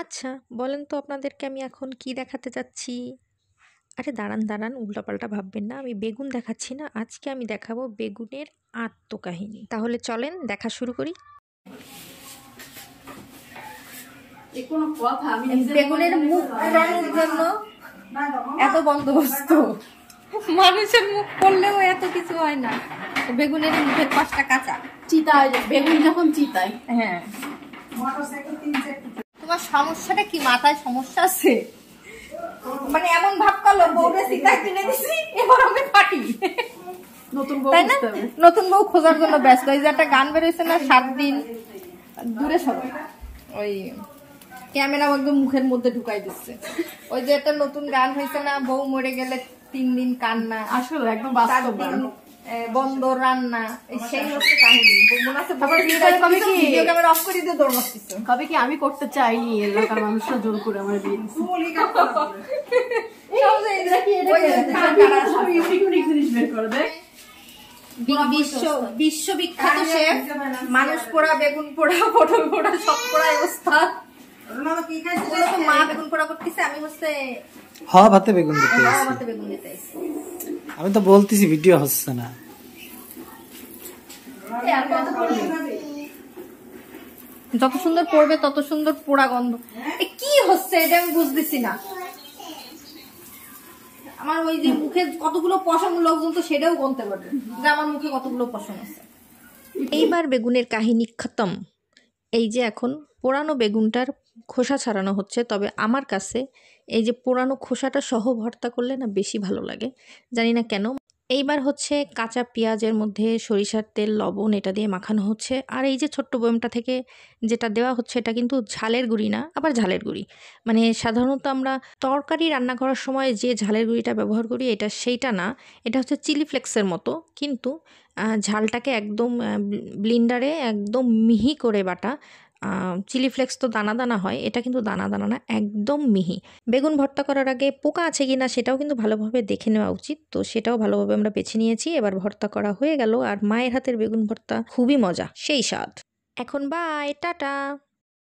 আচ্ছা, বলেন তো আপনাদেরকে আমি এখন কি দেখাতে যাচ্ছি? আরে দাঁড়ান, উল্টাপাল্টা ভাববেন না। আমি বেগুন দেখাচ্ছি না। আজকে আমি দেখাবো বেগুনের আত্মকাহিনী। তাহলে চলেন দেখা শুরু করি। বেগুনের মুখ পোড়ানোর জন্য এত বন্দোবস্ত, মানুষের মুখ করলেও এত কিছু হয় না। বেগুনের মুখের পাশটা কাঁচা চিতায় বেগুন যখন চিতায়। হ্যাঁ, তোমার সমস্যাটা কি? মাথায় সমস্যা আছে? মানে এমন ভাব করলো বউরে চিতায় কিনে দিছি, এবার আমি ফাটি। নতুন বউ তাই না? নতুন বউ খোঁজার জন্য ব্যস্ত। এই যে একটা গান বেরোয়েছে না, 7 দিন দূরে সবাই, ওই ক্যামেরা একদম মুখের মধ্যে ঢুকাই দিচ্ছে। ওই যে একটা নতুন গান হয়েছে না, বউ মরে গেলে 3 দিন কান্না, আসলে একদম বাস্তব গান। বন্ধ রান্না, সেই হচ্ছে কাহিনী। মনে আছে ভিডিও ক্যামেরা অফ করে দিয়ে দৌড় মারতেছে। কবে কি আমি করতে চাইনি, এলাকার মানুষরা জোর করে আমার বিয়ে দিচ্ছে। বিশ্ববিখ্যাত শেফ, মানুষ পোড়া, বেগুন পোড়া, পটল পোড়া, সব পোড়া অবস্থা। মা বেগুন পোড়া করতেছে, আমি হচ্ছে ভাতে বেগুন দিতে। আমি তো বলতেছি ভিডিও হচ্ছে না। যত সুন্দর পড়বে তত সুন্দর পোড়া গন্ধ। কি হচ্ছে এটা আমি বুঝতেছি না। আমার ওই যে মুখে কতগুলো পশম, লোকজন তো সেটাও গুনতে পারবে যে আমার মুখে কতগুলো পশম আছে। এইবার বেগুনের কাহিনী খতম। এই যে এখন পোড়ানো বেগুনটার খোসা ছাড়ানো হচ্ছে, তবে আমার কাছে এই যে পোড়ানো খোসাটা সহ ভর্তা করলে না বেশি ভালো লাগে, জানি না কেন। এইবার হচ্ছে কাঁচা পেঁয়াজের মধ্যে সরিষার তেল, লবণ এটা দিয়ে মাখানো হচ্ছে। আর এই যে ছোট্ট বয়মটা থেকে যেটা দেওয়া হচ্ছে এটা কিন্তু ঝালের গুঁড়ি না, আবার ঝালের গুঁড়ি। মানে সাধারণত আমরা তরকারি রান্না করার সময় যে ঝালের গুঁড়িটা ব্যবহার করি এটা সেইটা না, এটা হচ্ছে চিলি ফ্লেক্সের মতো, কিন্তু ঝালটাকে একদম ব্লিন্ডারে একদম মিহি করে বাটা। চিলি ফ্লেক্স তো দানা দানা হয়, এটা কিন্তু দানা দানা না, একদম মিহি। বেগুন ভর্তা করার আগে পোকা আছে কিনা সেটাও কিন্তু ভালোভাবে দেখে নেওয়া উচিত, তো সেটাও ভালোভাবে আমরা বেছে নিয়েছি। এবার ভর্তা করা হয়ে গেল, আর মায়ের হাতের বেগুন ভর্তা খুবই মজা, সেই স্বাদ। এখন বাই, টাটা।